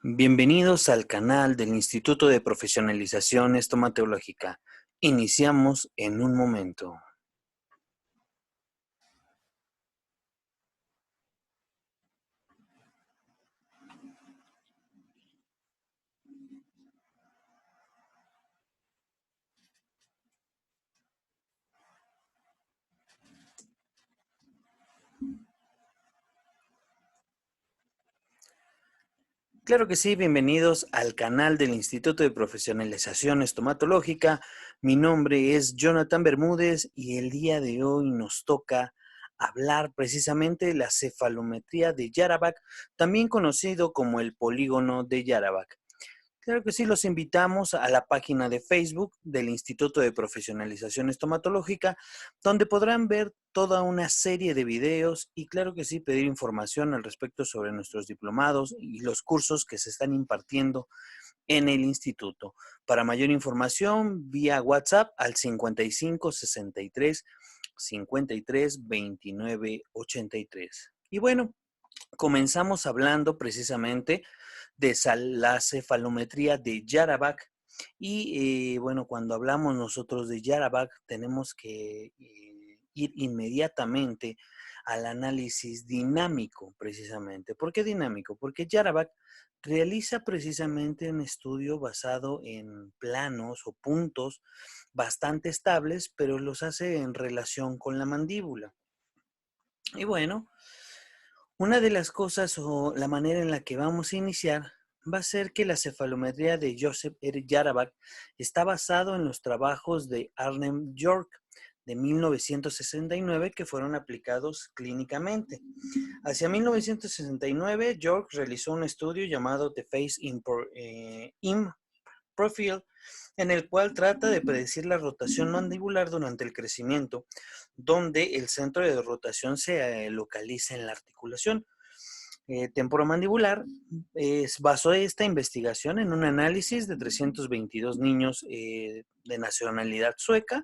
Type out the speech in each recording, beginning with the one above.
Bienvenidos al canal del Instituto de Profesionalización Estomatológica. Iniciamos en un momento. Claro que sí, bienvenidos al canal del Instituto de Profesionalización Estomatológica. Mi nombre es Jonathan Bermúdez y el día de hoy nos toca hablar precisamente de la cefalometría de Yarabak, también conocido como el polígono de Yarabak. Claro que sí, los invitamos a la página de Facebook del Instituto de Profesionalización Estomatológica, donde podrán ver toda una serie de videos y claro que sí, pedir información al respecto sobre nuestros diplomados y los cursos que se están impartiendo en el instituto. Para mayor información, vía WhatsApp al 55 63 53 29 83. Y bueno, comenzamos hablando precisamente de la cefalometría de Yarabak. Y bueno, cuando hablamos nosotros de Yarabak, tenemos que ir inmediatamente al análisis dinámico, precisamente. ¿Por qué dinámico? Porque Yarabak realiza precisamente un estudio basado en planos o puntos bastante estables, pero los hace en relación con la mandíbula. Y bueno, una de las cosas o la manera en la que vamos a iniciar va a ser que la cefalometría de Joseph R. Yarabak está basado en los trabajos de Arnem York de 1969 que fueron aplicados clínicamente. Hacia 1969, York realizó un estudio llamado The Face in Profile, en el cual trata de predecir la rotación mandibular durante el crecimiento, donde el centro de rotación se localiza en la articulación temporomandibular. Basó esta investigación en un análisis de 322 niños de nacionalidad sueca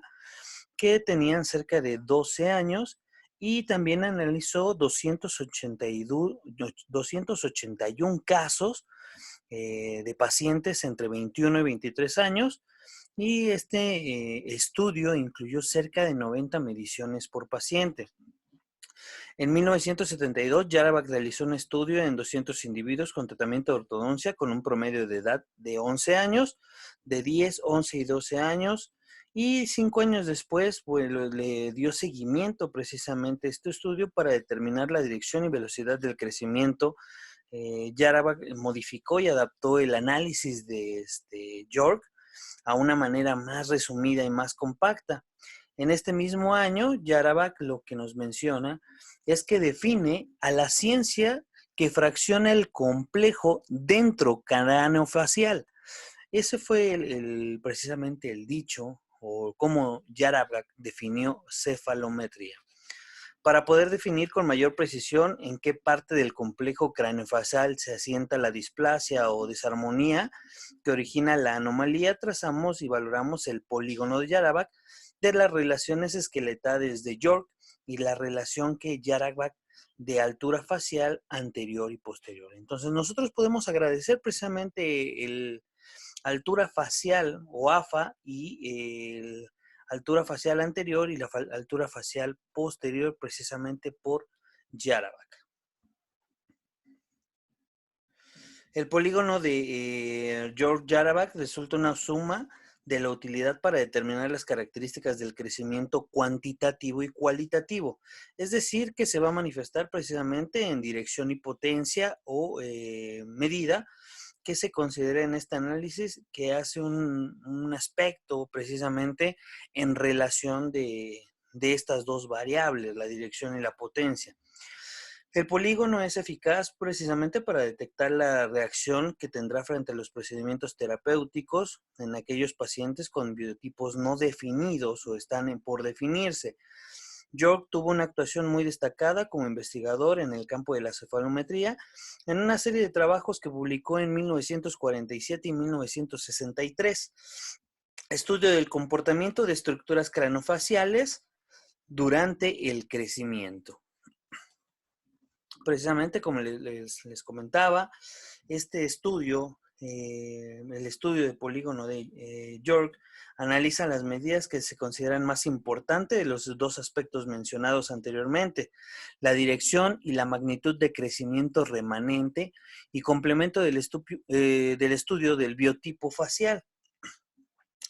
que tenían cerca de 12 años y también analizó 281 casos de pacientes entre 21 y 23 años y este estudio incluyó cerca de 90 mediciones por paciente. En 1972, Yarabak realizó un estudio en 200 individuos con tratamiento de ortodoncia con un promedio de edad de 11 años, de 10, 11 y 12 años, y 5 años después pues, le dio seguimiento precisamente a este estudio para determinar la dirección y velocidad del crecimiento. Yarabak modificó y adaptó el análisis de York a una manera más resumida y más compacta. En este mismo año, Yarabak lo que nos menciona es que define a la ciencia que fracciona el complejo dentro craneofacial. Ese fue precisamente el dicho o cómo Yarabak definió cefalometría. Para poder definir con mayor precisión en qué parte del complejo craneofacial se asienta la displasia o desarmonía que origina la anomalía, trazamos y valoramos el polígono de Yarabak de las relaciones esqueletales de York y la relación que Yarabak de altura facial anterior y posterior. Entonces nosotros podemos agradecer precisamente el altura facial o AFA y el altura facial anterior y la altura facial posterior precisamente por Yarabak. El polígono de George Yarabak resulta una suma de la utilidad para determinar las características del crecimiento cuantitativo y cualitativo. Es decir, que se va a manifestar precisamente en dirección y potencia o medida que se considera en este análisis que hace un aspecto precisamente en relación de estas dos variables, la dirección y la potencia. El polígono es eficaz precisamente para detectar la reacción que tendrá frente a los procedimientos terapéuticos en aquellos pacientes con biotipos no definidos o están por definirse. York tuvo una actuación muy destacada como investigador en el campo de la cefalometría en una serie de trabajos que publicó en 1947 y 1963. Estudio del comportamiento de estructuras craneofaciales durante el crecimiento. Precisamente como les comentaba, este estudio, el estudio de polígono de York, analiza las medidas que se consideran más importantes de los dos aspectos mencionados anteriormente, la dirección y la magnitud de crecimiento remanente y complemento del estudio del biotipo facial.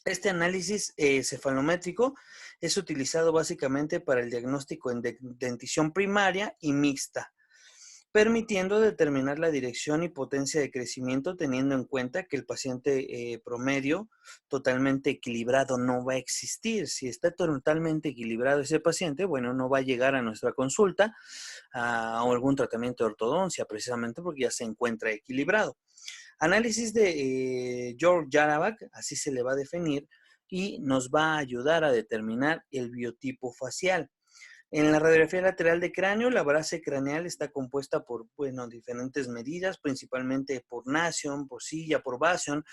Este análisis cefalométrico es utilizado básicamente para el diagnóstico en dentición primaria y mixta, permitiendo determinar la dirección y potencia de crecimiento teniendo en cuenta que el paciente promedio totalmente equilibrado no va a existir. Si está totalmente equilibrado ese paciente, bueno, no va a llegar a nuestra consulta a algún tratamiento de ortodoncia, precisamente porque ya se encuentra equilibrado. Análisis de George Jarabak, así se le va a definir, y nos va a ayudar a determinar el biotipo facial. En la radiografía lateral de cráneo, la base craneal está compuesta por, bueno, diferentes medidas, principalmente por nasion, por silla, por basion,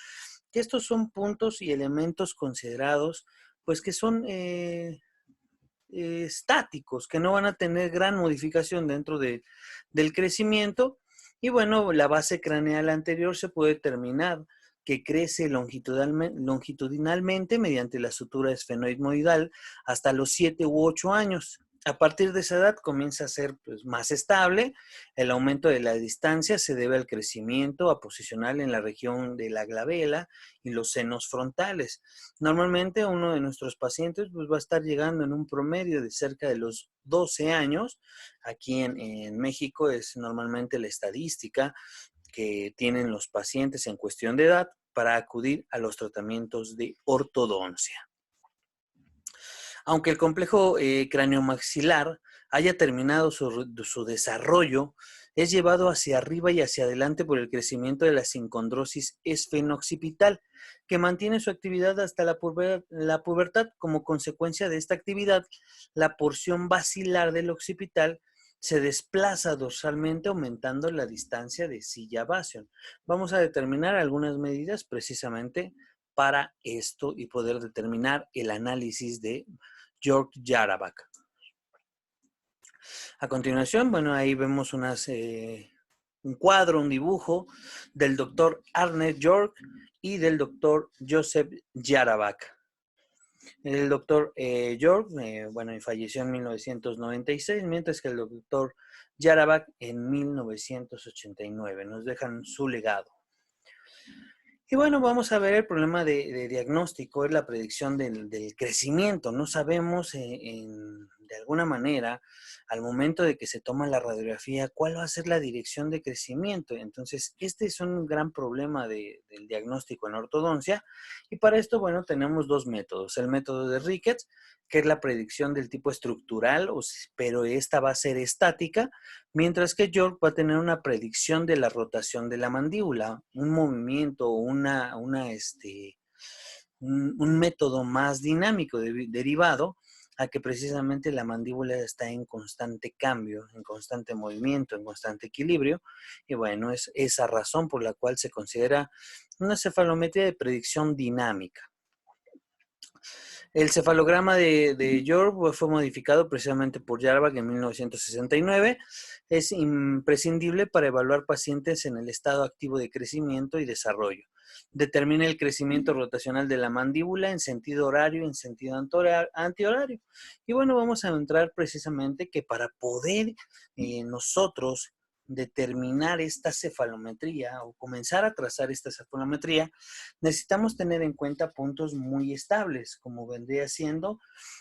que estos son puntos y elementos considerados, pues que son estáticos, que no van a tener gran modificación dentro del crecimiento. Y bueno, la base craneal anterior se puede determinar que crece longitudinalmente mediante la sutura esfenoidal hasta los 7 u 8 años. A partir de esa edad comienza a ser pues, más estable. El aumento de la distancia se debe al crecimiento aposicional en la región de la glabela y los senos frontales. Normalmente uno de nuestros pacientes pues, va a estar llegando en un promedio de cerca de los 12 años. Aquí en México es normalmente la estadística que tienen los pacientes en cuestión de edad para acudir a los tratamientos de ortodoncia. Aunque el complejo craneomaxilar haya terminado su desarrollo, es llevado hacia arriba y hacia adelante por el crecimiento de la sincondrosis esfenoccipital, que mantiene su actividad hasta la pubertad. Como consecuencia de esta actividad, la porción basilar del occipital se desplaza dorsalmente aumentando la distancia de silla-basion. Vamos a determinar algunas medidas precisamente para esto y poder determinar el análisis de George Jarabak. A continuación, bueno, ahí vemos un cuadro, un dibujo del doctor Arne York y del doctor Joseph Jarabak. El doctor York, bueno, falleció en 1996, mientras que el doctor Jarabak en 1989. Nos dejan su legado. Y bueno, vamos a ver el problema de diagnóstico, es la predicción del crecimiento. No sabemos de alguna manera, al momento de que se toma la radiografía, cuál va a ser la dirección de crecimiento. Entonces, este es un gran problema del diagnóstico en ortodoncia. Y para esto, bueno, tenemos dos métodos. El método de Ricketts, que es la predicción del tipo estructural, pero esta va a ser estática, mientras que York va a tener una predicción de la rotación de la mandíbula, un movimiento, un método más dinámico derivado a que precisamente la mandíbula está en constante cambio, en constante movimiento, en constante equilibrio. Y bueno, es esa razón por la cual se considera una cefalometría de predicción dinámica. El cefalograma de York fue modificado precisamente por Jarabak en 1969. Es imprescindible para evaluar pacientes en el estado activo de crecimiento y desarrollo. Determina el crecimiento rotacional de la mandíbula en sentido horario y en sentido antihorario. Y bueno, vamos a entrar precisamente que para poder nosotros determinar esta cefalometría o comenzar a trazar esta cefalometría, necesitamos tener en cuenta puntos muy estables, como vendría siendo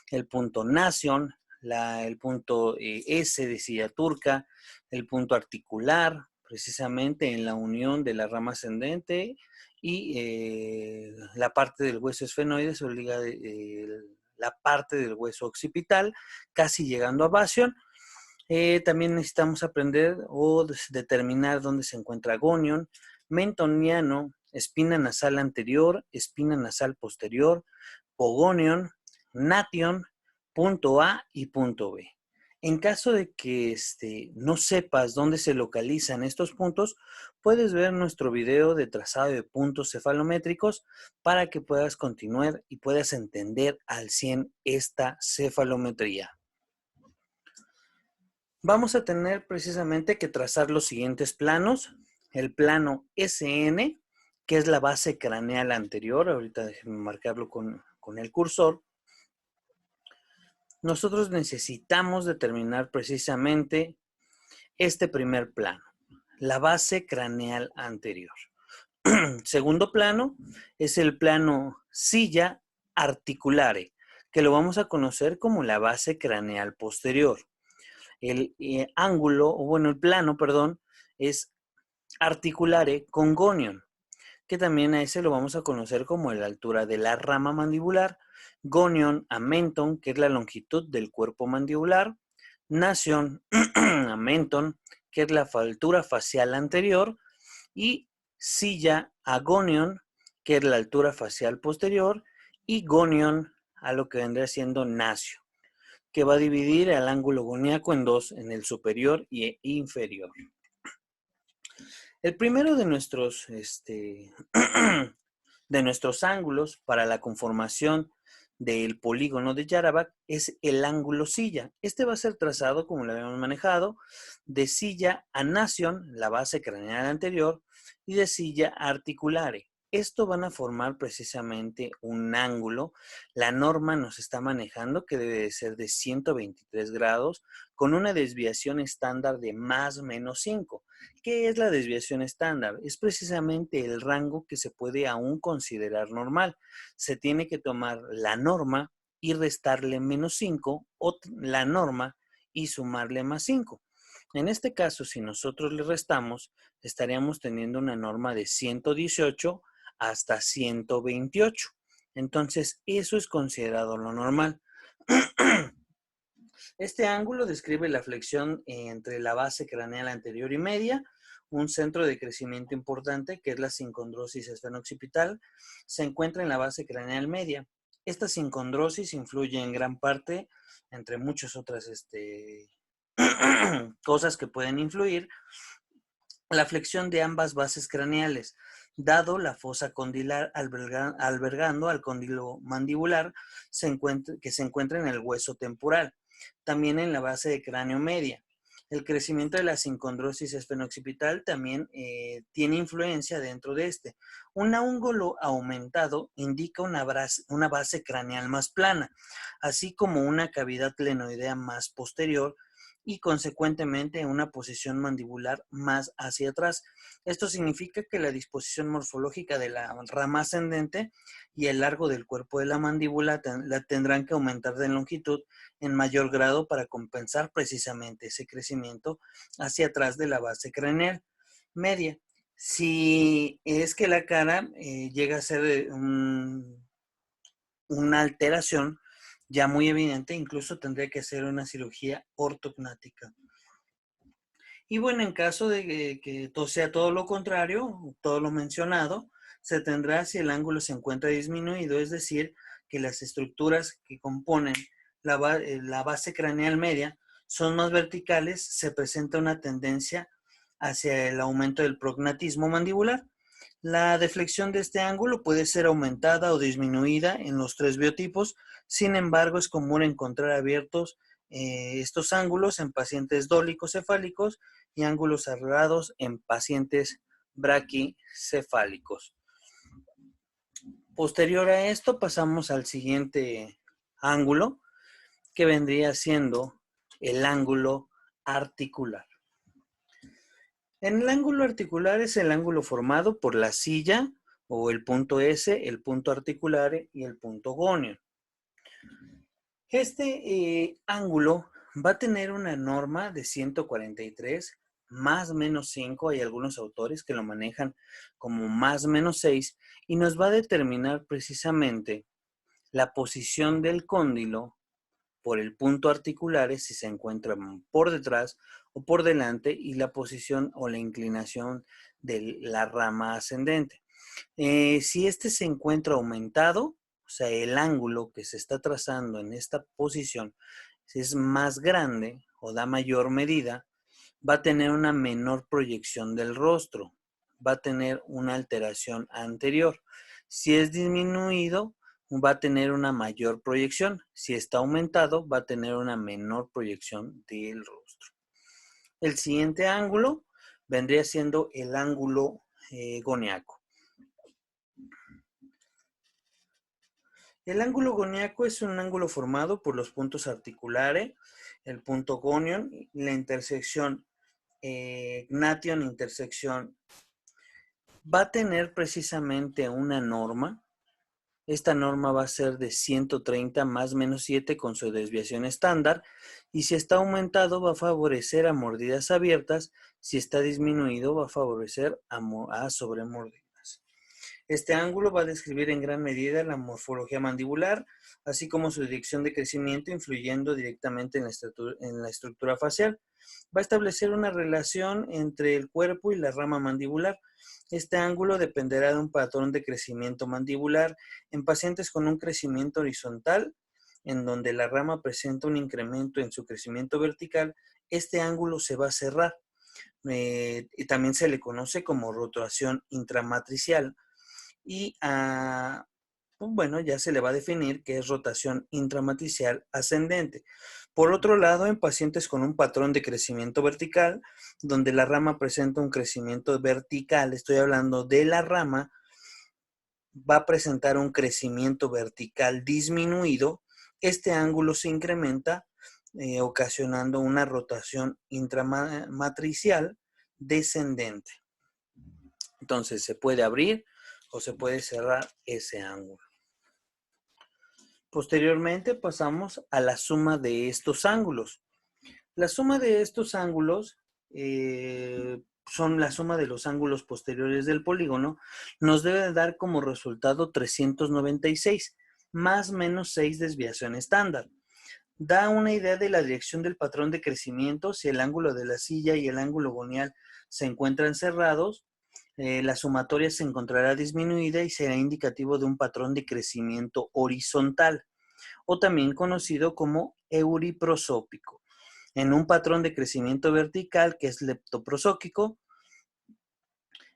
el punto nasion, el punto S de silla turca, el punto articular, precisamente en la unión de la rama ascendente y la parte del hueso esfenoide se obliga la parte del hueso occipital, casi llegando a basion. También necesitamos aprender o determinar dónde se encuentra gonion, mentoniano, espina nasal anterior, espina nasal posterior, pogonion, nation, punto A y punto B. En caso de que no sepas dónde se localizan estos puntos, puedes ver nuestro video de trazado de puntos cefalométricos para que puedas continuar y puedas entender al 100 esta cefalometría. Vamos a tener precisamente que trazar los siguientes planos. El plano SN, que es la base craneal anterior. Ahorita déjenme marcarlo con el cursor. Nosotros necesitamos determinar precisamente este primer plano, la base craneal anterior. Segundo plano es el plano silla articulare, que lo vamos a conocer como la base craneal posterior. El el plano, perdón, es articulare con gonion, que también a ese lo vamos a conocer como la altura de la rama mandibular, gonion a menton, que es la longitud del cuerpo mandibular, nasion a menton, que es la altura facial anterior, y silla a gonion, que es la altura facial posterior, y gonion a lo que vendría siendo nacio, que va a dividir el ángulo goniaco en dos, en el superior y inferior. El primero de nuestros, de nuestros ángulos para la conformación del polígono de Yarabak es el ángulo silla. Este va a ser trazado, como lo habíamos manejado, de silla a nación, la base craneal anterior, y de silla articulare. Esto van a formar precisamente un ángulo. La norma nos está manejando que debe de ser de 123 grados con una desviación estándar de más o menos 5. ¿Qué es la desviación estándar? Es precisamente el rango que se puede aún considerar normal. Se tiene que tomar la norma y restarle menos 5 o la norma y sumarle más 5. En este caso, si nosotros le restamos, estaríamos teniendo una norma de 118 hasta 128. Entonces, eso es considerado lo normal. Este ángulo describe la flexión entre la base craneal anterior y media, un centro de crecimiento importante, que es la sincondrosis esfenoccipital, se encuentra en la base craneal media. Esta sincondrosis influye en gran parte, entre muchas otras cosas que pueden influir, la flexión de ambas bases craneales, dado la fosa condilar albergando al cóndilo mandibular que se encuentra en el hueso temporal, también en la base de cráneo media. El crecimiento de la sincondrosis esfenoccipital también tiene influencia dentro de este. Un ángulo aumentado indica una base craneal más plana, así como una cavidad glenoidea más posterior, y consecuentemente una posición mandibular más hacia atrás. Esto significa que la disposición morfológica de la rama ascendente y el largo del cuerpo de la mandíbula la tendrán que aumentar de longitud en mayor grado para compensar precisamente ese crecimiento hacia atrás de la base craneal media. Si es que la cara llega a ser una alteración ya muy evidente, incluso tendría que hacer una cirugía ortognática. Y bueno, en caso de que todo sea todo lo contrario, todo lo mencionado, se tendrá si el ángulo se encuentra disminuido, es decir, que las estructuras que componen la base craneal media son más verticales, se presenta una tendencia hacia el aumento del prognatismo mandibular. La deflexión de este ángulo puede ser aumentada o disminuida en los tres biotipos. Sin embargo, es común encontrar abiertos estos ángulos en pacientes dólicos-cefálicos y ángulos cerrados en pacientes braquicefálicos. Posterior a esto, pasamos al siguiente ángulo, que vendría siendo el ángulo articular. En el ángulo articular es el ángulo formado por la silla o el punto S, el punto articular y el punto gonio. Este ángulo va a tener una norma de 143 más menos 5. Hay algunos autores que lo manejan como más menos 6 y nos va a determinar precisamente la posición del cóndilo por el punto articular, si se encuentra por detrás o por delante, y la posición o la inclinación de la rama ascendente. Si este se encuentra aumentado, o sea, el ángulo que se está trazando en esta posición es más grande o da mayor medida, va a tener una menor proyección del rostro, va a tener una alteración anterior. Si es disminuido, va a tener una mayor proyección. Si está aumentado, va a tener una menor proyección del rostro. El siguiente ángulo vendría siendo el ángulo goniaco. El ángulo goniaco es un ángulo formado por los puntos articulares, el punto gonion, la intersección gnation, intersección. Va a tener precisamente una norma. Esta norma va a ser de 130 más menos 7 con su desviación estándar, y si está aumentado va a favorecer a mordidas abiertas, si está disminuido va a favorecer a sobremordidas. Este ángulo va a describir en gran medida la morfología mandibular, así como su dirección de crecimiento, influyendo directamente en la estructura facial. Va a establecer una relación entre el cuerpo y la rama mandibular. Este ángulo dependerá de un patrón de crecimiento mandibular en pacientes con un crecimiento horizontal, en donde la rama presenta un incremento en su crecimiento vertical. Este ángulo se va a cerrar. Y también se le conoce como rotación intramatricial. Y bueno, ya se le va a definir que es rotación intramatricial ascendente. Por otro lado, en pacientes con un patrón de crecimiento vertical, donde la rama presenta un crecimiento vertical, estoy hablando de la rama, va a presentar un crecimiento vertical disminuido. Este ángulo se incrementa, ocasionando una rotación intramatricial descendente. Entonces, se puede abrir o se puede cerrar ese ángulo. Posteriormente pasamos a la suma de estos ángulos. La suma de estos ángulos son la suma de los ángulos posteriores del polígono. Nos debe dar como resultado 396 más menos 6 desviación estándar. Da una idea de la dirección del patrón de crecimiento. Si el ángulo de la silla y el ángulo gonial se encuentran cerrados, la sumatoria se encontrará disminuida y será indicativo de un patrón de crecimiento horizontal, o también conocido como euriprosópico. En un patrón de crecimiento vertical, que es leptoprosóquico,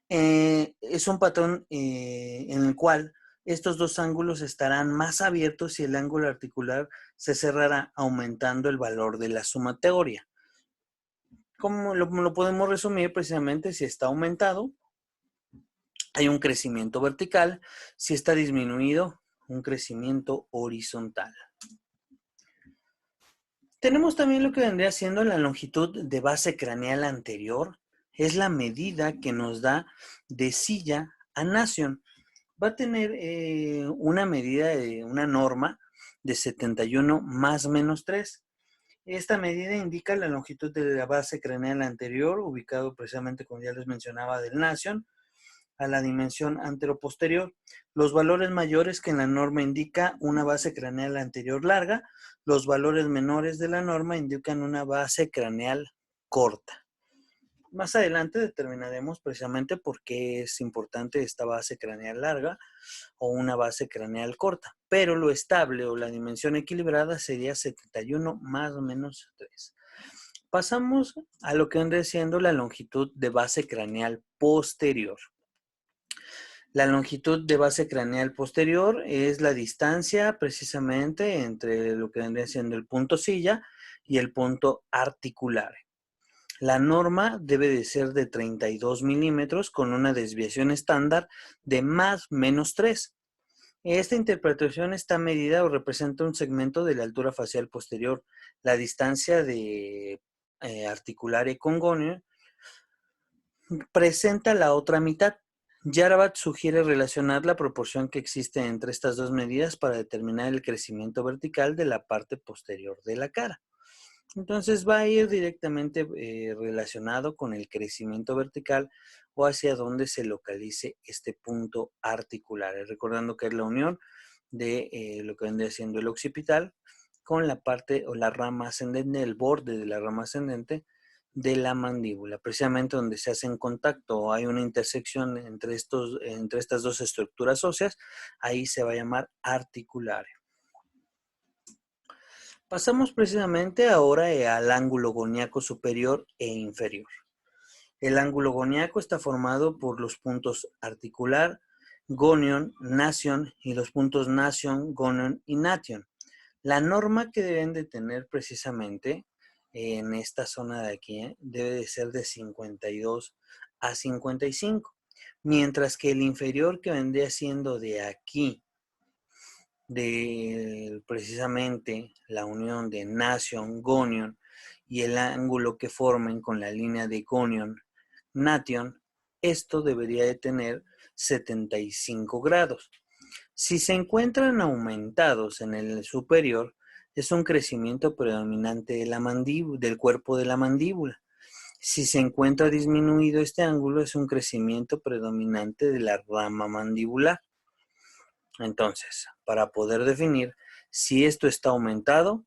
es un patrón en el cual estos dos ángulos estarán más abiertos y el ángulo articular se cerrará, aumentando el valor de la sumatoria. ¿Cómo lo podemos resumir? Precisamente, si está aumentado, hay un crecimiento vertical; si está disminuido, un crecimiento horizontal. Tenemos también lo que vendría siendo la longitud de base craneal anterior. Es la medida que nos da de silla a nación. Va a tener una medida, una norma de 71 más menos 3. Esta medida indica la longitud de la base craneal anterior, ubicado precisamente, como ya les mencionaba, del nación, a la dimensión anteroposterior. Los valores mayores que en la norma indica una base craneal anterior larga, los valores menores de la norma indican una base craneal corta. Más adelante determinaremos precisamente por qué es importante esta base craneal larga o una base craneal corta, pero lo estable o la dimensión equilibrada sería 71 más o menos 3. Pasamos a lo que vendría siendo la longitud de base craneal posterior. La longitud de base craneal posterior es la distancia precisamente entre lo que vendría siendo el punto silla y el punto articular. La norma debe de ser de 32 milímetros con una desviación estándar de más menos 3. Esta interpretación está medida o representa un segmento de la altura facial posterior. La distancia de articular y congonio presenta la otra mitad. Jarabat sugiere relacionar la proporción que existe entre estas dos medidas para determinar el crecimiento vertical de la parte posterior de la cara. Entonces va a ir directamente relacionado con el crecimiento vertical o hacia donde se localice este punto articular. Recordando que es la unión de lo que vendría siendo el occipital con la parte o la rama ascendente, el borde de la rama ascendente de la mandíbula, precisamente donde se hacen contacto o hay una intersección entre estas dos estructuras óseas. Ahí se va a llamar articular. Pasamos precisamente ahora al ángulo goniaco superior e inferior. El ángulo goniaco está formado por los puntos articular, gonion, nación y los puntos nación, gonion y nation. La norma que deben de tener precisamente en esta zona de aquí, debe de ser de 52 a 55, mientras que el inferior, que vendría siendo de aquí, de precisamente la unión de Nation-Gonion y el ángulo que formen con la línea de Gonion-Nation, esto debería de tener 75 grados. Si se encuentran aumentados en el superior, es un crecimiento predominante de la del cuerpo de la mandíbula. Si se encuentra disminuido este ángulo, es un crecimiento predominante de la rama mandibular. Entonces, para poder definir si esto está aumentado,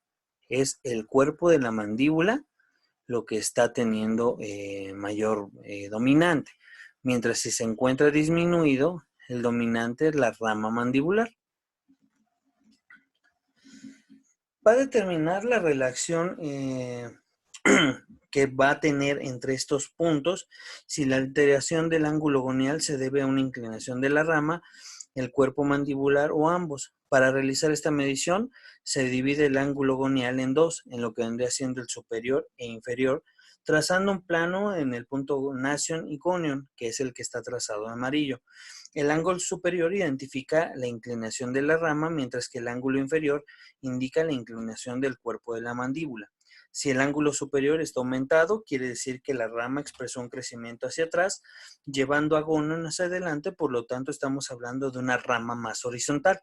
es el cuerpo de la mandíbula lo que está teniendo mayor dominante, mientras si se encuentra disminuido, el dominante es la rama mandibular. Va a determinar la relación que va a tener entre estos puntos si la alteración del ángulo gonial se debe a una inclinación de la rama, el cuerpo mandibular o ambos. Para realizar esta medición se divide el ángulo gonial en dos, en lo que vendría siendo el superior e inferior, trazando un plano en el punto Nation y Gonion, que es el que está trazado en amarillo. El ángulo superior identifica la inclinación de la rama, mientras que el ángulo inferior indica la inclinación del cuerpo de la mandíbula. Si el ángulo superior está aumentado, quiere decir que la rama expresó un crecimiento hacia atrás, llevando a Gonion hacia adelante, por lo tanto estamos hablando de una rama más horizontal.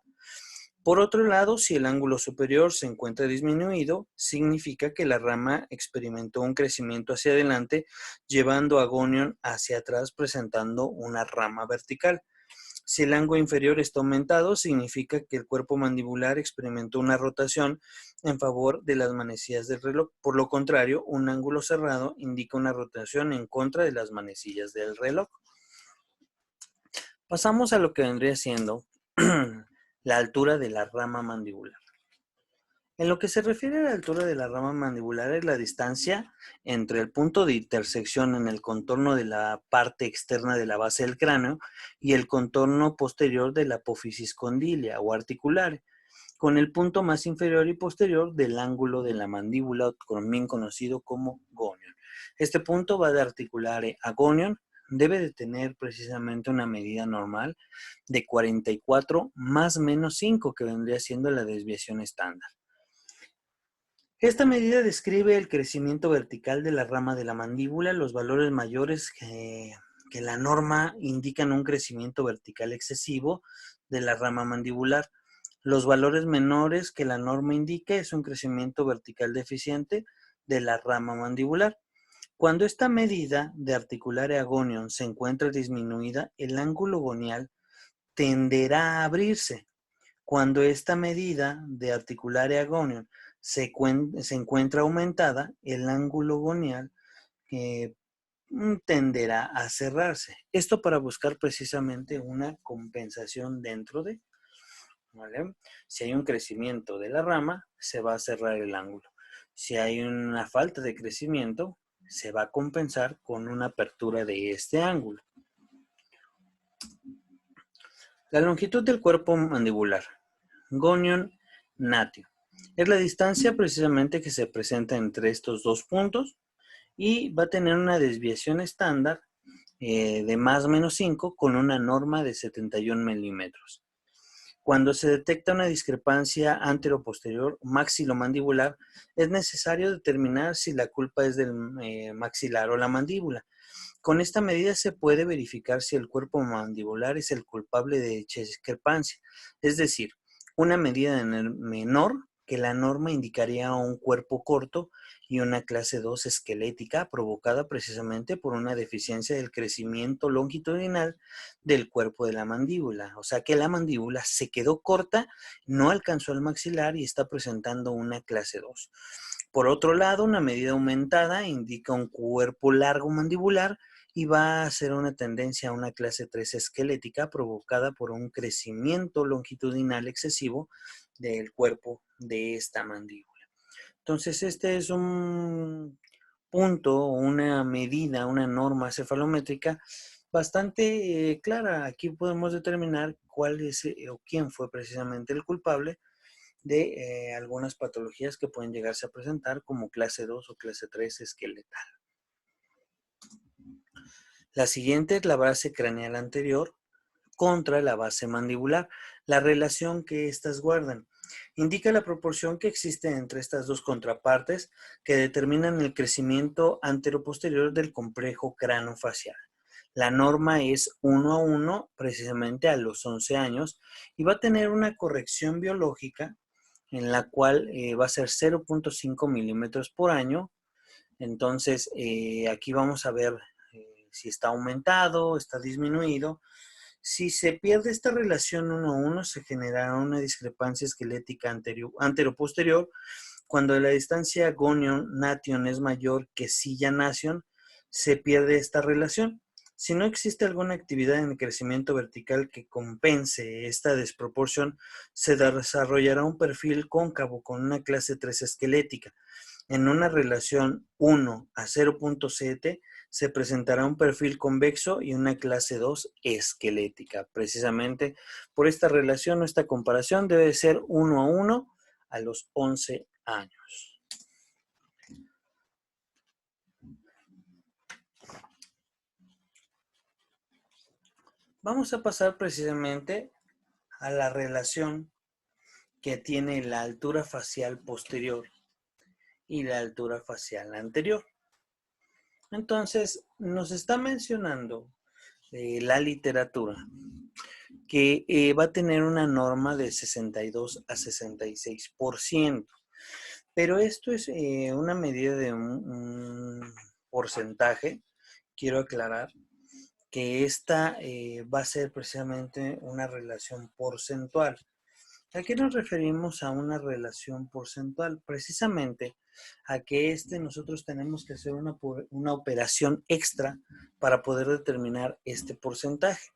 Por otro lado, si el ángulo superior se encuentra disminuido, significa que la rama experimentó un crecimiento hacia adelante, llevando a Gonion hacia atrás, presentando una rama vertical. Si el ángulo inferior está aumentado, significa que el cuerpo mandibular experimentó una rotación en favor de las manecillas del reloj. Por lo contrario, un ángulo cerrado indica una rotación en contra de las manecillas del reloj. Pasamos a lo que vendría siendo la altura de la rama mandibular. En lo que se refiere a la altura de la rama mandibular, es la distancia entre el punto de intersección en el contorno de la parte externa de la base del cráneo y el contorno posterior de la apófisis condilia o articular, con el punto más inferior y posterior del ángulo de la mandíbula, también conocido como gonion. Este punto va de articular a gonion, debe de tener precisamente una medida normal de 44 más menos 5, que vendría siendo la desviación estándar. Esta medida describe el crecimiento vertical de la rama de la mandíbula. Los valores mayores que la norma indican un crecimiento vertical excesivo de la rama mandibular. Los valores menores que la norma indica es un crecimiento vertical deficiente de la rama mandibular. Cuando esta medida de articular agonion se encuentra disminuida, el ángulo gonial tenderá a abrirse. Cuando esta medida de articular agonion se encuentra aumentada, el ángulo gonial tenderá a cerrarse. Esto para buscar precisamente una compensación dentro de, ¿vale? Si hay un crecimiento de la rama, se va a cerrar el ángulo. Si hay una falta de crecimiento, se va a compensar con una apertura de este ángulo. La longitud del cuerpo mandibular, Gonion-Nation, es la distancia precisamente que se presenta entre estos dos puntos y va a tener una desviación estándar de más o menos 5 con una norma de 71 milímetros. Cuando se detecta una discrepancia antero-posterior maxilomandibular, es necesario determinar si la culpa es del maxilar o la mandíbula. Con esta medida se puede verificar si el cuerpo mandibular es el culpable de dicha discrepancia, es decir, una medida menor que la norma indicaría un cuerpo corto y una clase 2 esquelética provocada precisamente por una deficiencia del crecimiento longitudinal del cuerpo de la mandíbula. O sea que la mandíbula se quedó corta, no alcanzó el maxilar y está presentando una clase 2. Por otro lado, una medida aumentada indica un cuerpo largo mandibular y va a ser una tendencia a una clase 3 esquelética provocada por un crecimiento longitudinal excesivo del cuerpo de esta mandíbula. Entonces, este es un punto, una medida, una norma cefalométrica bastante clara. Aquí podemos determinar cuál es o quién fue precisamente el culpable de algunas patologías que pueden llegarse a presentar como clase 2 o clase 3 esqueletal. La siguiente es la base craneal anterior contra la base mandibular. La relación que éstas guardan indica la proporción que existe entre estas dos contrapartes que determinan el crecimiento anteroposterior del complejo cráneo-facial. La norma es 1:1 precisamente a los 11 años y va a tener una corrección biológica en la cual va a ser 0.5 milímetros por año. Entonces, aquí vamos a ver si está aumentado, está disminuido. Si se pierde esta relación 1:1, se generará una discrepancia esquelética anteroposterior. Cuando la distancia gonion-nation es mayor que silla-nation, se pierde esta relación. Si no existe alguna actividad en el crecimiento vertical que compense esta desproporción, se desarrollará un perfil cóncavo con una clase 3 esquelética. En una relación 1:0.7 se presentará un perfil convexo y una clase 2 esquelética. Precisamente por esta relación o esta comparación debe ser 1:1 a los 11 años. Vamos a pasar precisamente a la relación que tiene la altura facial posterior y la altura facial anterior. Entonces, nos está mencionando la literatura que va a tener una norma de 62 a 66%. Pero esto es una medida de un porcentaje. Quiero aclarar que esta va a ser precisamente una relación porcentual. ¿A qué nos referimos a una relación porcentual? Precisamente a que nosotros tenemos que hacer una operación extra para poder determinar este porcentaje.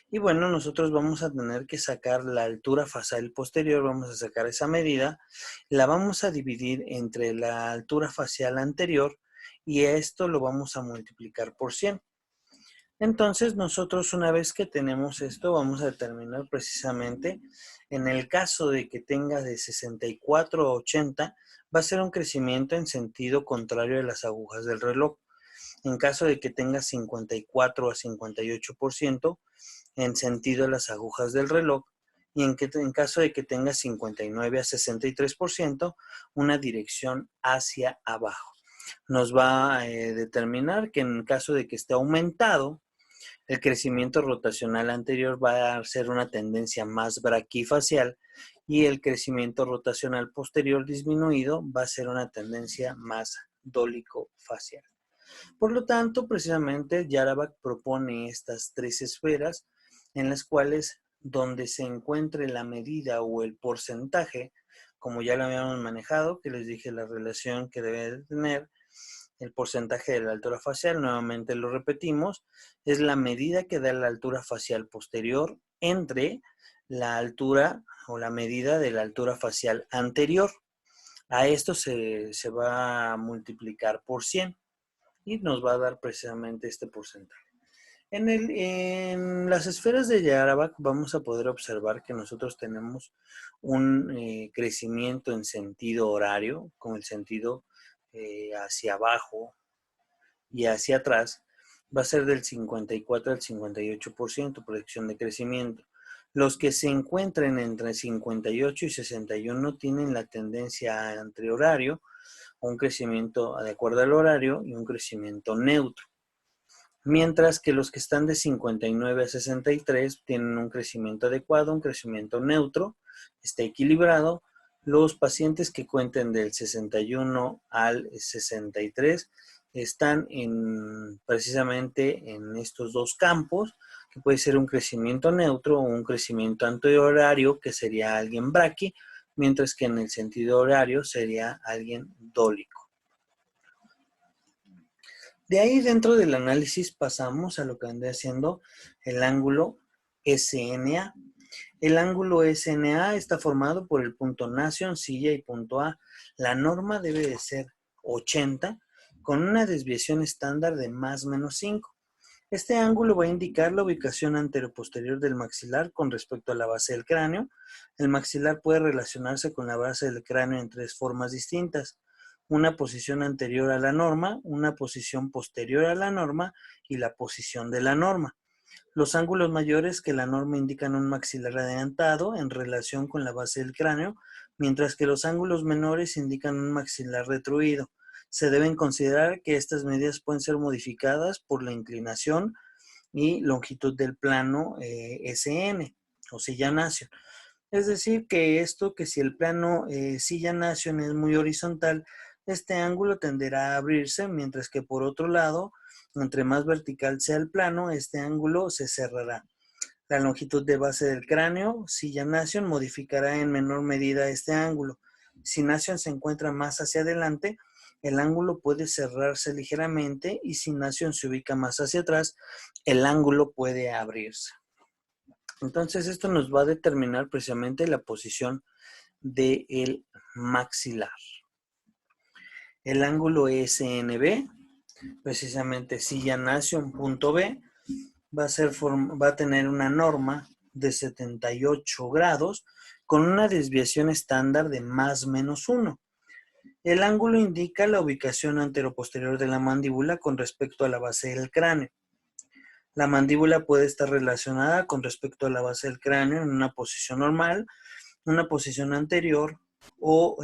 Y bueno, nosotros vamos a tener que sacar la altura facial posterior, vamos a sacar esa medida, la vamos a dividir entre la altura facial anterior y esto lo vamos a multiplicar por 100. Entonces nosotros una vez que tenemos esto vamos a determinar precisamente en el caso de que tenga de 64 a 80 va a ser un crecimiento en sentido contrario de las agujas del reloj. En caso de que tenga 54 a 58% en sentido de las agujas del reloj y en caso de que tenga 59 a 63% una dirección hacia abajo. Nos va a determinar que en caso de que esté aumentado, el crecimiento rotacional anterior va a ser una tendencia más braquifacial y el crecimiento rotacional posterior disminuido va a ser una tendencia más dólico-facial. Por lo tanto, precisamente, Yarabak propone estas 3 esferas en las cuales donde se encuentre la medida o el porcentaje, como ya lo habíamos manejado, que les dije la relación que debe de tener, el porcentaje de la altura facial, nuevamente lo repetimos, es la medida que da la altura facial posterior entre la altura o la medida de la altura facial anterior. A esto se va a multiplicar por 100 y nos va a dar precisamente este porcentaje. En las esferas de Yarabak vamos a poder observar que nosotros tenemos un crecimiento en sentido horario, con el sentido hacia abajo y hacia atrás, va a ser del 54 al 58% proyección de crecimiento. Los que se encuentren entre 58 y 61 tienen la tendencia antihorario, un crecimiento de acuerdo al horario y un crecimiento neutro. Mientras que los que están de 59 a 63 tienen un crecimiento adecuado, un crecimiento neutro, está equilibrado. Los pacientes que cuenten del 61 al 63 están precisamente en estos dos campos, que puede ser un crecimiento neutro o un crecimiento antihorario, que sería alguien braqui, mientras que en el sentido horario sería alguien dólico. De ahí dentro del análisis pasamos a lo que vendría siendo el ángulo SNA. El ángulo SNA está formado por el punto Nation, silla y punto A. La norma debe de ser 80 con una desviación estándar de más o menos 5. Este ángulo va a indicar la ubicación anteroposterior del maxilar con respecto a la base del cráneo. El maxilar puede relacionarse con la base del cráneo en tres formas distintas: una posición anterior a la norma, una posición posterior a la norma y la posición de la norma. Los ángulos mayores que la norma indican un maxilar adelantado en relación con la base del cráneo, mientras que los ángulos menores indican un maxilar retruido. Se deben considerar que estas medidas pueden ser modificadas por la inclinación y longitud del plano SN o silla Nation. Es decir, que si el plano silla Nation es muy horizontal, este ángulo tenderá a abrirse, mientras que por otro lado, entre más vertical sea el plano, este ángulo se cerrará. La longitud de base del cráneo, silla Nation, modificará en menor medida este ángulo. Si Nation se encuentra más hacia adelante, el ángulo puede cerrarse ligeramente, y si Nation se ubica más hacia atrás, el ángulo puede abrirse. Entonces, esto nos va a determinar precisamente la posición del maxilar. El ángulo SNB, precisamente silla Nation punto B, va a tener una norma de 78 grados con una desviación estándar de más menos 1. El ángulo indica la ubicación anteroposterior de la mandíbula con respecto a la base del cráneo. La mandíbula puede estar relacionada con respecto a la base del cráneo en una posición normal, una posición anterior o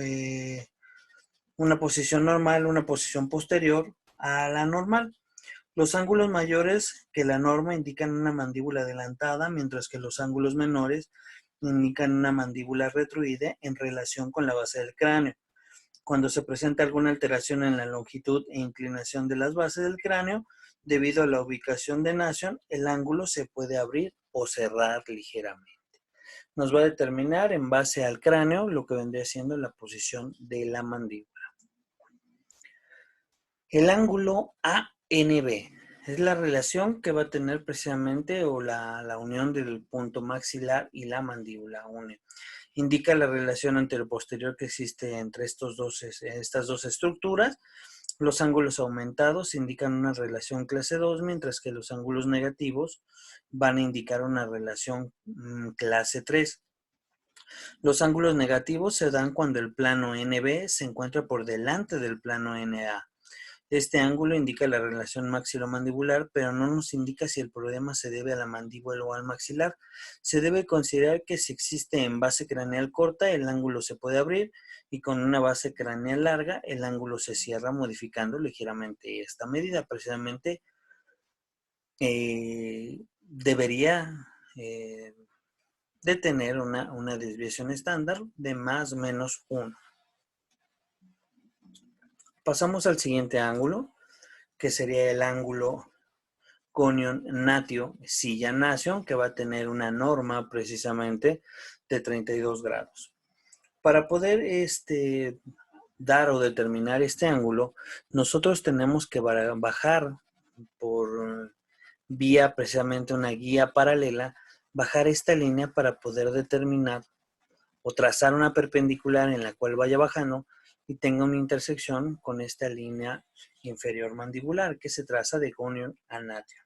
una posición normal, una posición posterior a la normal. Los ángulos mayores que la norma indican una mandíbula adelantada, mientras que los ángulos menores indican una mandíbula retruida en relación con la base del cráneo. Cuando se presenta alguna alteración en la longitud e inclinación de las bases del cráneo, debido a la ubicación de Nation, el ángulo se puede abrir o cerrar ligeramente. Nos va a determinar en base al cráneo lo que vendría siendo la posición de la mandíbula. El ángulo ANB es la relación que va a tener precisamente o la unión del punto maxilar y la mandíbula une. Indica la relación anteroposterior que existe entre estas dos estructuras. Los ángulos aumentados indican una relación clase 2, mientras que los ángulos negativos van a indicar una relación clase 3. Los ángulos negativos se dan cuando el plano NB se encuentra por delante del plano NA. Este ángulo indica la relación maxilomandibular, pero no nos indica si el problema se debe a la mandíbula o al maxilar. Se debe considerar que si existe en base craneal corta, el ángulo se puede abrir, y con una base craneal larga, el ángulo se cierra modificando ligeramente esta medida. Precisamente debería de tener una desviación estándar de más o menos 1. Pasamos al siguiente ángulo, que sería el ángulo Conion Natio Silla Nation, que va a tener una norma precisamente de 32 grados. Para poder dar o determinar este ángulo, nosotros tenemos que bajar por vía precisamente una guía paralela, bajar esta línea para poder determinar o trazar una perpendicular en la cual vaya bajando y tenga una intersección con esta línea inferior mandibular que se traza de Conion a Natio.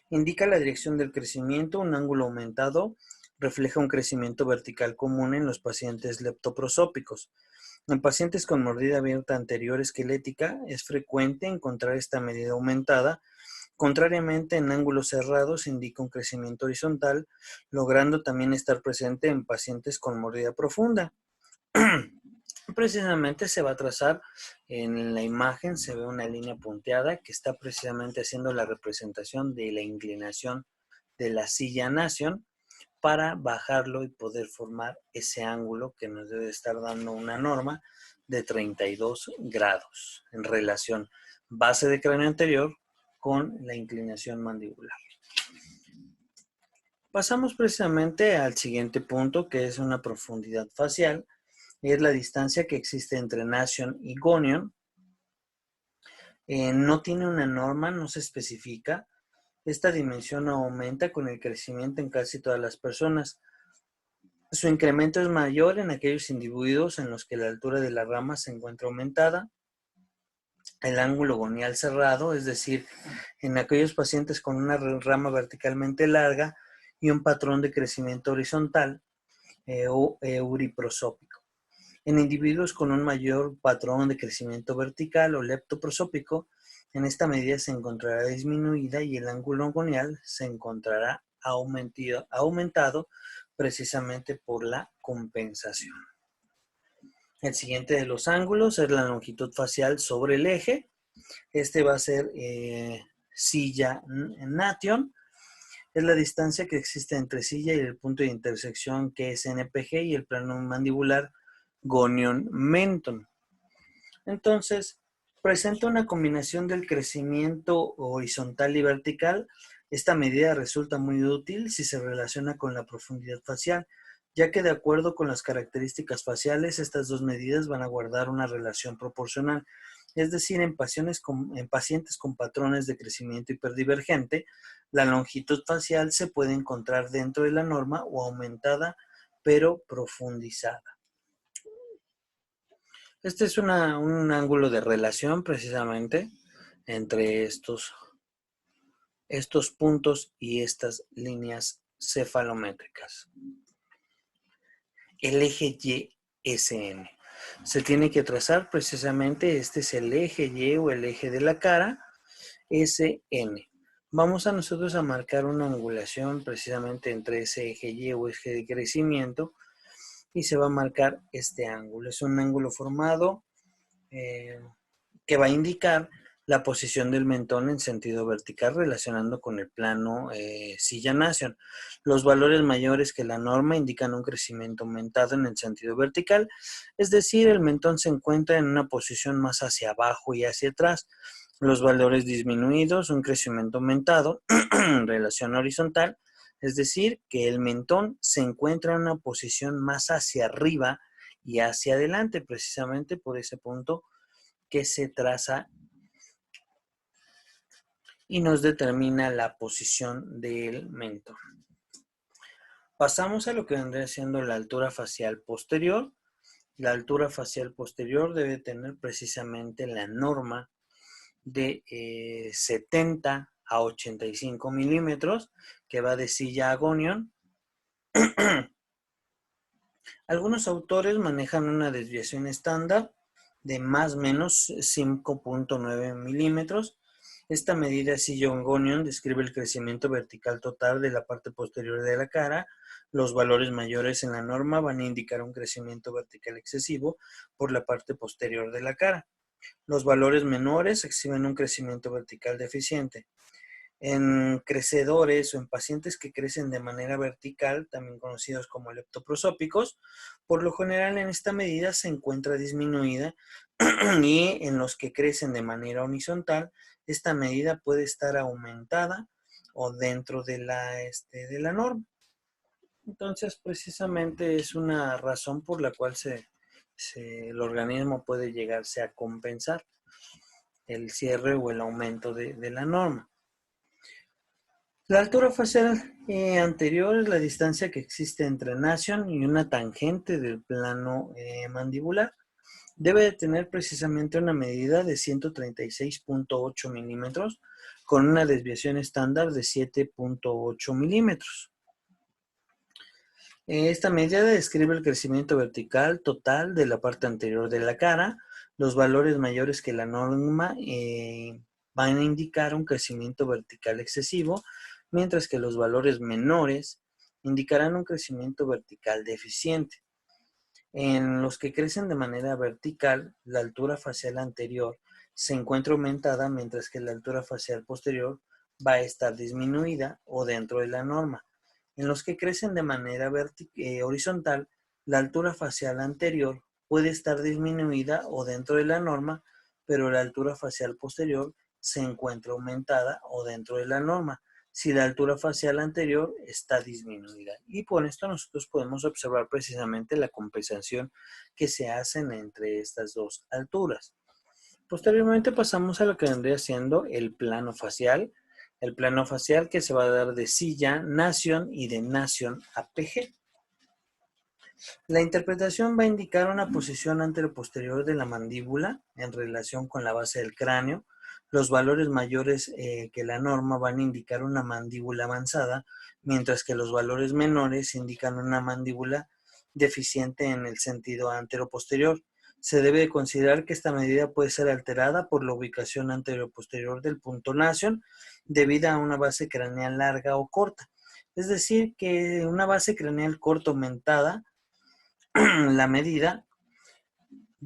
Indica la dirección del crecimiento. Un ángulo aumentado refleja un crecimiento vertical común en los pacientes leptoprosópicos. En pacientes con mordida abierta anterior esquelética es frecuente encontrar esta medida aumentada. Contrariamente, en ángulos cerrados indica un crecimiento horizontal, logrando también estar presente en pacientes con mordida profunda. Precisamente se va a trazar en la imagen, se ve una línea punteada que está precisamente haciendo la representación de la inclinación de la silla Nation para bajarlo y poder formar ese ángulo que nos debe estar dando una norma de 32 grados en relación base de cráneo anterior con la inclinación mandibular. Pasamos precisamente al siguiente punto, que es una profundidad facial. Es la distancia que existe entre Nation y Gonion. No tiene una norma, no se especifica. Esta dimensión aumenta con el crecimiento en casi todas las personas. Su incremento es mayor en aquellos individuos en los que la altura de la rama se encuentra aumentada. el ángulo gonial cerrado, es decir, en aquellos pacientes con una rama verticalmente larga y un patrón de crecimiento horizontal o euriprosópico. En individuos con un mayor patrón de crecimiento vertical o leptoprosópico, en esta medida se encontrará disminuida y el ángulo gonial se encontrará aumentado precisamente por la compensación. El siguiente de los ángulos es la longitud facial sobre el eje. Este va a ser silla nation. Es la distancia que existe entre silla y el punto de intersección que es NPG y el plano mandibular gonion-menton. Entonces, presenta una combinación del crecimiento horizontal y vertical. Esta medida resulta muy útil si se relaciona con la profundidad facial, ya que de acuerdo con las características faciales, estas dos medidas van a guardar una relación proporcional. Es decir, en pacientes con patrones de crecimiento hiperdivergente, la longitud facial se puede encontrar dentro de la norma o aumentada, pero profundizada. Este es un ángulo de relación precisamente entre estos puntos y estas líneas cefalométricas. El eje YSN. Se tiene que trazar precisamente, este es el eje Y o el eje de la cara, SN. Vamos a nosotros a marcar una angulación precisamente entre ese eje Y o eje de crecimiento y se va a marcar este ángulo. Es un ángulo formado que va a indicar la posición del mentón en sentido vertical relacionando con el plano silla nation. Los valores mayores que la norma indican un crecimiento aumentado en el sentido vertical, es decir, el mentón se encuentra en una posición más hacia abajo y hacia atrás. Los valores disminuidos, un crecimiento aumentado en relación horizontal, es decir, que el mentón se encuentra en una posición más hacia arriba y hacia adelante, precisamente por ese punto que se traza y nos determina la posición del mentón. Pasamos a lo que vendría siendo la altura facial posterior. La altura facial posterior debe tener precisamente la norma de 70 a 85 milímetros, que va de silla a gonion. Algunos autores manejan una desviación estándar de más o menos 5.9 milímetros. Esta medida sillon-gonion describe el crecimiento vertical total de la parte posterior de la cara. Los valores mayores en la norma van a indicar un crecimiento vertical excesivo por la parte posterior de la cara. Los valores menores exhiben un crecimiento vertical deficiente. En crecedores o en pacientes que crecen de manera vertical, también conocidos como leptoprosópicos, por lo general en esta medida se encuentra disminuida y en los que crecen de manera horizontal, esta medida puede estar aumentada o dentro de la norma. Entonces, precisamente es una razón por la cual el organismo puede llegarse a compensar el cierre o el aumento de la norma. La altura facial anterior es la distancia que existe entre nation y una tangente del plano mandibular. Debe de tener precisamente una medida de 136.8 milímetros con una desviación estándar de 7.8 milímetros. Esta medida describe el crecimiento vertical total de la parte anterior de la cara. Los valores mayores que la norma van a indicar un crecimiento vertical excesivo, mientras que los valores menores indicarán un crecimiento vertical deficiente. En los que crecen de manera vertical, la altura facial anterior se encuentra aumentada, mientras que la altura facial posterior va a estar disminuida o dentro de la norma. En los que crecen de manera horizontal, la altura facial anterior puede estar disminuida o dentro de la norma, pero la altura facial posterior se encuentra aumentada o dentro de la norma si la altura facial anterior está disminuida. Y por esto nosotros podemos observar precisamente la compensación que se hacen entre estas dos alturas. Posteriormente pasamos a lo que vendría siendo el plano facial. El plano facial que se va a dar de silla nation y de nation a PG. La interpretación va a indicar una posición anteroposterior de la mandíbula en relación con la base del cráneo. Los valores mayores que la norma van a indicar una mandíbula avanzada, mientras que los valores menores indican una mandíbula deficiente en el sentido anteroposterior. Se debe considerar que esta medida puede ser alterada por la ubicación anteroposterior del punto Nasion debido a una base craneal larga o corta. Es decir, que una base craneal corta aumentada, la medida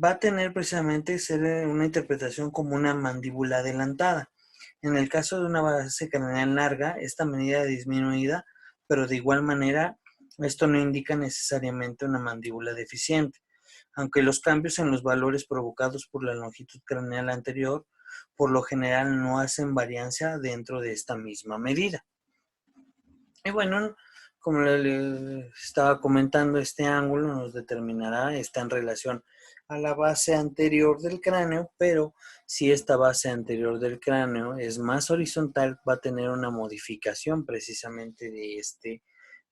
va a tener precisamente ser una interpretación como una mandíbula adelantada. En el caso de una base craneal larga, esta medida disminuida, pero de igual manera, esto no indica necesariamente una mandíbula deficiente, aunque los cambios en los valores provocados por la longitud craneal anterior, por lo general no hacen variancia dentro de esta misma medida. Y bueno, como le estaba comentando, este ángulo nos determinará, está en relación a la base anterior del cráneo, pero si esta base anterior del cráneo es más horizontal, va a tener una modificación precisamente de este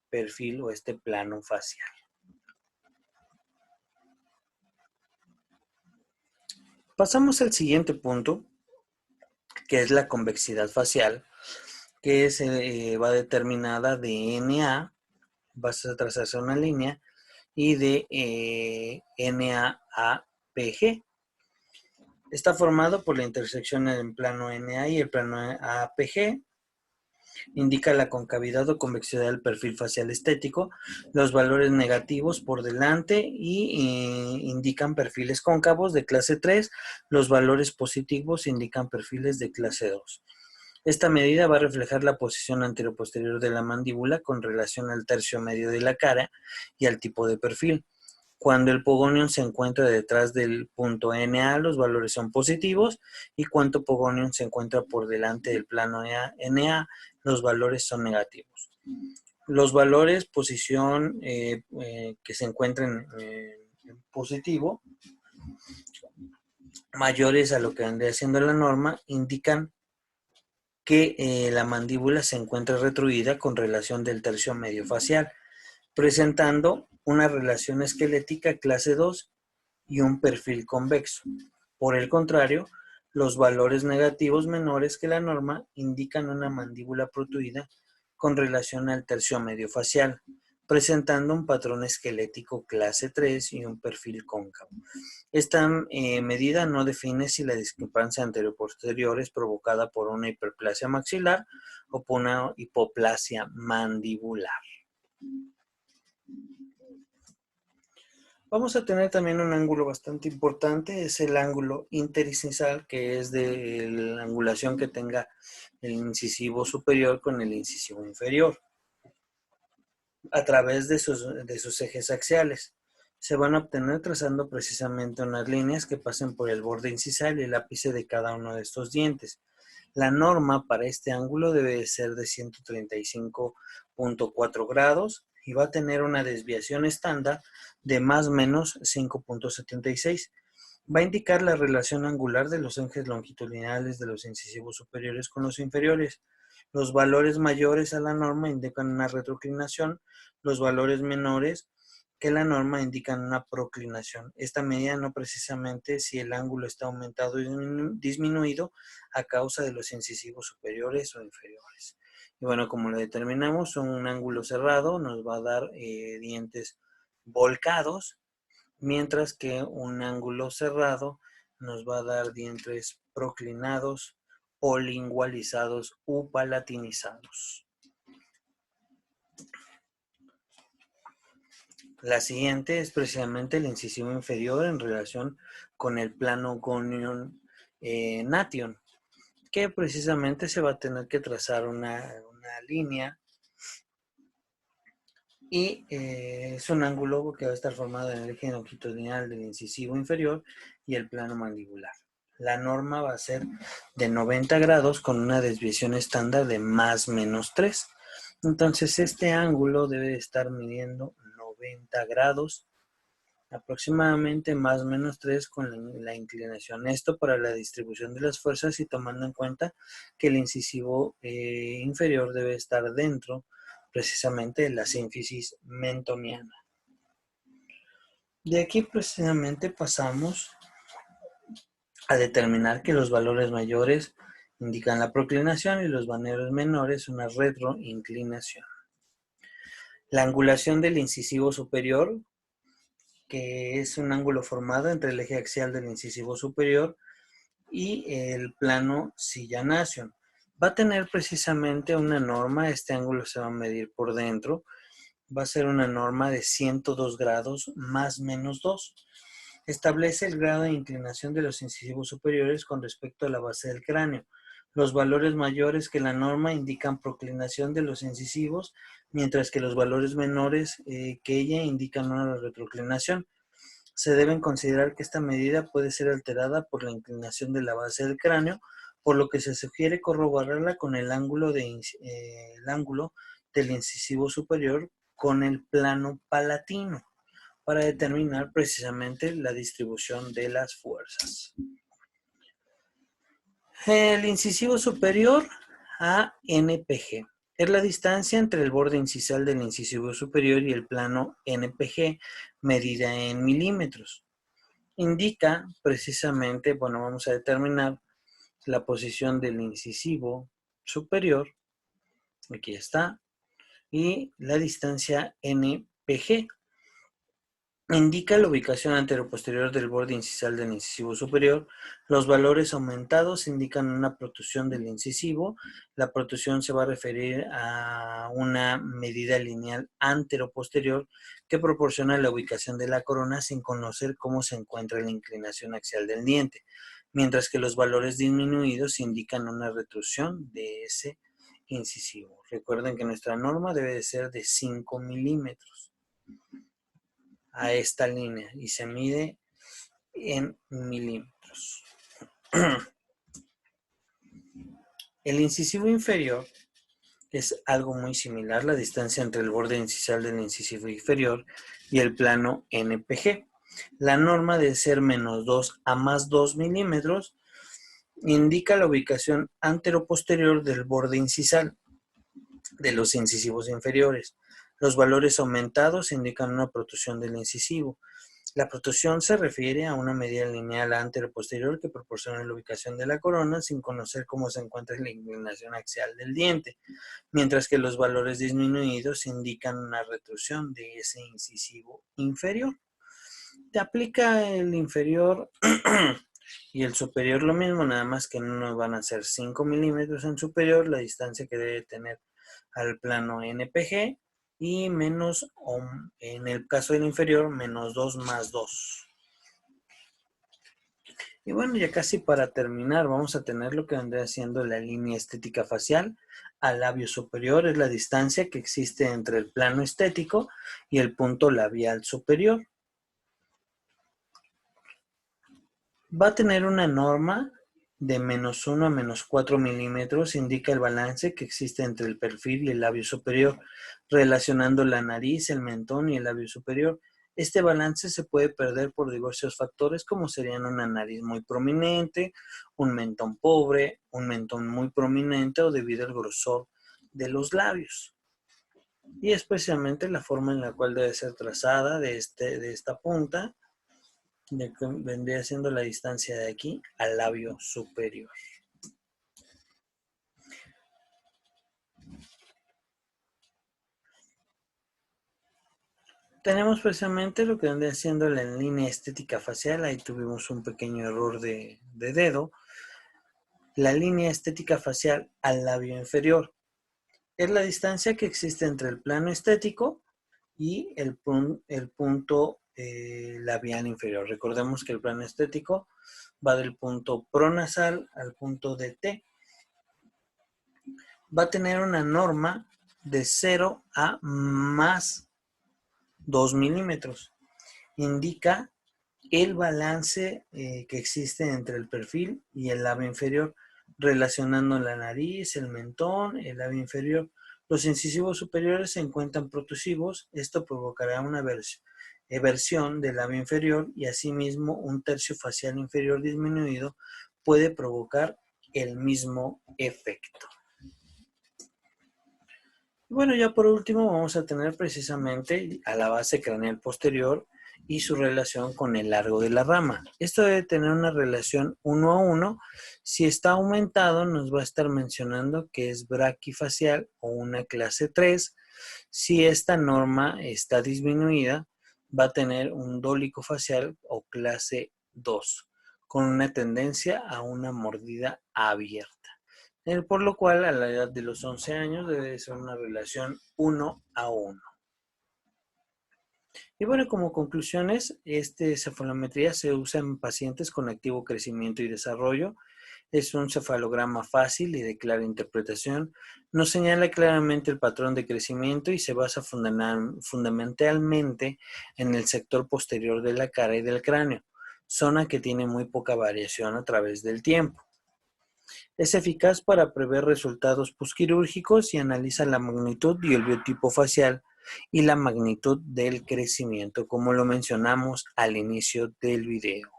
perfil o este plano facial. Pasamos al siguiente punto, que es la convexidad facial, que va determinada de NA, vas a trazarse una línea, y de NAAPG. Está formado por la intersección en el plano NA y el plano APG. Indica la concavidad o convexidad del perfil facial estético, los valores negativos por delante y indican perfiles cóncavos de clase 3, los valores positivos indican perfiles de clase 2. Esta medida va a reflejar la posición anteroposterior de la mandíbula con relación al tercio medio de la cara y al tipo de perfil. Cuando el pogonium se encuentra detrás del punto NA, los valores son positivos, y cuando pogonium se encuentra por delante del plano NA, los valores son negativos. Los valores posición que se encuentran en positivo, mayores a lo que vendría siendo la norma, indican que la mandíbula se encuentra retruida con relación del tercio medio facial, presentando una relación esquelética clase 2 y un perfil convexo. Por el contrario, los valores negativos menores que la norma indican una mandíbula protruida con relación al tercio medio facial, presentando un patrón esquelético clase 3 y un perfil cóncavo. Esta medida no define si la discrepancia anteroposterior es provocada por una hiperplasia maxilar o por una hipoplasia mandibular. Vamos a tener también un ángulo bastante importante, es el ángulo interincisal, que es de la angulación que tenga el incisivo superior con el incisivo inferior a través de sus ejes axiales. Se van a obtener trazando precisamente unas líneas que pasen por el borde incisal y el ápice de cada uno de estos dientes. La norma para este ángulo debe ser de 135.4 grados y va a tener una desviación estándar de más o menos 5.76. Va a indicar la relación angular de los ejes longitudinales de los incisivos superiores con los inferiores. Los valores mayores a la norma indican una retroclinación, los valores menores que la norma indican una proclinación. Esta medida no precisamente si el ángulo está aumentado o disminuido a causa de los incisivos superiores o inferiores. Y bueno, como lo determinamos, un ángulo cerrado nos va a dar dientes volcados, mientras que un ángulo cerrado nos va a dar dientes proclinados o lingualizados u palatinizados. La siguiente es precisamente el incisivo inferior en relación con el plano gonion nation, que precisamente se va a tener que trazar una línea y es un ángulo que va a estar formado en el eje longitudinal del incisivo inferior y el plano mandibular. La norma va a ser de 90 grados con una desviación estándar de más menos 3. Entonces este ángulo debe estar midiendo 90 grados, aproximadamente más o menos 3 con la inclinación. Esto para la distribución de las fuerzas y tomando en cuenta que el incisivo inferior debe estar dentro precisamente de la sínfisis mentoniana. De aquí precisamente pasamos a determinar que los valores mayores indican la proclinación y los valores menores una retroinclinación. La angulación del incisivo superior, que es un ángulo formado entre el eje axial del incisivo superior y el plano Silla-Nación. Va a tener precisamente una norma, este ángulo se va a medir por dentro, va a ser una norma de 102 grados más menos 2. Establece el grado de inclinación de los incisivos superiores con respecto a la base del cráneo. Los valores mayores que la norma indican proclinación de los incisivos, mientras que los valores menores que ella indican una retroclinación. Se deben considerar que esta medida puede ser alterada por la inclinación de la base del cráneo, por lo que se sugiere corroborarla con el ángulo del incisivo superior con el plano palatino para determinar precisamente la distribución de las fuerzas. El incisivo superior a NPG es la distancia entre el borde incisal del incisivo superior y el plano NPG medida en milímetros. Indica precisamente, bueno, vamos a determinar la posición del incisivo superior, aquí está, y la distancia NPG. Indica la ubicación anteroposterior del borde incisal del incisivo superior. Los valores aumentados indican una protusión del incisivo. La protusión se va a referir a una medida lineal anteroposterior que proporciona la ubicación de la corona sin conocer cómo se encuentra la inclinación axial del diente, mientras que los valores disminuidos indican una retrusión de ese incisivo. Recuerden que nuestra norma debe de ser de 5 milímetros a esta línea y se mide en milímetros. El incisivo inferior es algo muy similar, la distancia entre el borde incisal del incisivo inferior y el plano NPG. La norma de ser menos 2 a más 2 milímetros indica la ubicación anteroposterior del borde incisal de los incisivos inferiores. Los valores aumentados indican una protusión del incisivo. La protusión se refiere a una medida lineal anteroposterior que proporciona la ubicación de la corona sin conocer cómo se encuentra la inclinación axial del diente, mientras que los valores disminuidos indican una retrusión de ese incisivo inferior. Te aplica el inferior y el superior lo mismo, nada más que en uno van a ser 5 milímetros en superior, la distancia que debe tener al plano NPG, y menos, en el caso del inferior, menos 2 más 2. Y bueno, ya casi para terminar, vamos a tener lo que vendría siendo la línea estética facial al labio superior. Es la distancia que existe entre el plano estético y el punto labial superior. Va a tener una norma de menos 1 a menos 4 milímetros, indica el balance que existe entre el perfil y el labio superior, relacionando la nariz, el mentón y el labio superior. Este balance se puede perder por diversos factores, como serían una nariz muy prominente, un mentón pobre, un mentón muy prominente o debido al grosor de los labios. Y especialmente la forma en la cual debe ser trazada de esta punta, de que vendría siendo la distancia de aquí al labio superior. Tenemos precisamente lo que vendría siendo la línea estética facial. Ahí tuvimos un pequeño error de dedo. La línea estética facial al labio inferior es la distancia que existe entre el plano estético y el punto labial inferior. Recordemos que el plano estético va del punto pronasal al punto de T. Va a tener una norma de 0 a más 2 milímetros. Indica el balance que existe entre el perfil y el labio inferior, relacionando la nariz, el mentón, el labio inferior. Los incisivos superiores se encuentran protusivos. Esto provocará una eversión del labio inferior y asimismo un tercio facial inferior disminuido puede provocar el mismo efecto. Bueno, ya por último vamos a tener precisamente a la base craneal posterior y su relación con el largo de la rama. Esto debe tener una relación 1 a 1. Si está aumentado, nos va a estar mencionando que es braquifacial o una clase 3. Si esta norma está disminuida, va a tener un dólico facial o clase 2, con una tendencia a una mordida abierta. Por lo cual, a la edad de los 11 años debe ser una relación 1 a 1. Y bueno, como conclusiones, cefalometría se usa en pacientes con activo crecimiento y desarrollo. Es un cefalograma fácil y de clara interpretación. Nos señala claramente el patrón de crecimiento y se basa fundamentalmente en el sector posterior de la cara y del cráneo, zona que tiene muy poca variación a través del tiempo. Es eficaz para prever resultados posquirúrgicos y analiza la magnitud y el biotipo facial y la magnitud del crecimiento, como lo mencionamos al inicio del video.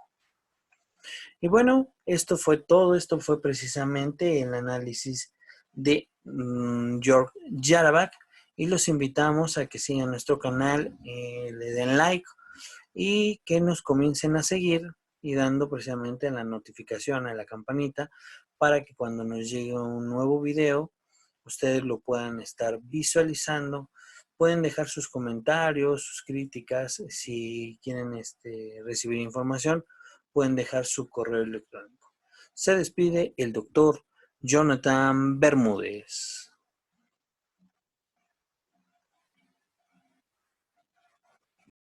Y bueno, esto fue todo. Esto fue precisamente el análisis de Jörg Jarabak, y los invitamos a que sigan nuestro canal, le den like y que nos comiencen a seguir y dando precisamente la notificación a la campanita para que cuando nos llegue un nuevo video ustedes lo puedan estar visualizando. Pueden dejar sus comentarios, sus críticas. Si quieren recibir información, pueden dejar su correo electrónico. Se despide el doctor Jonathan Bermúdez.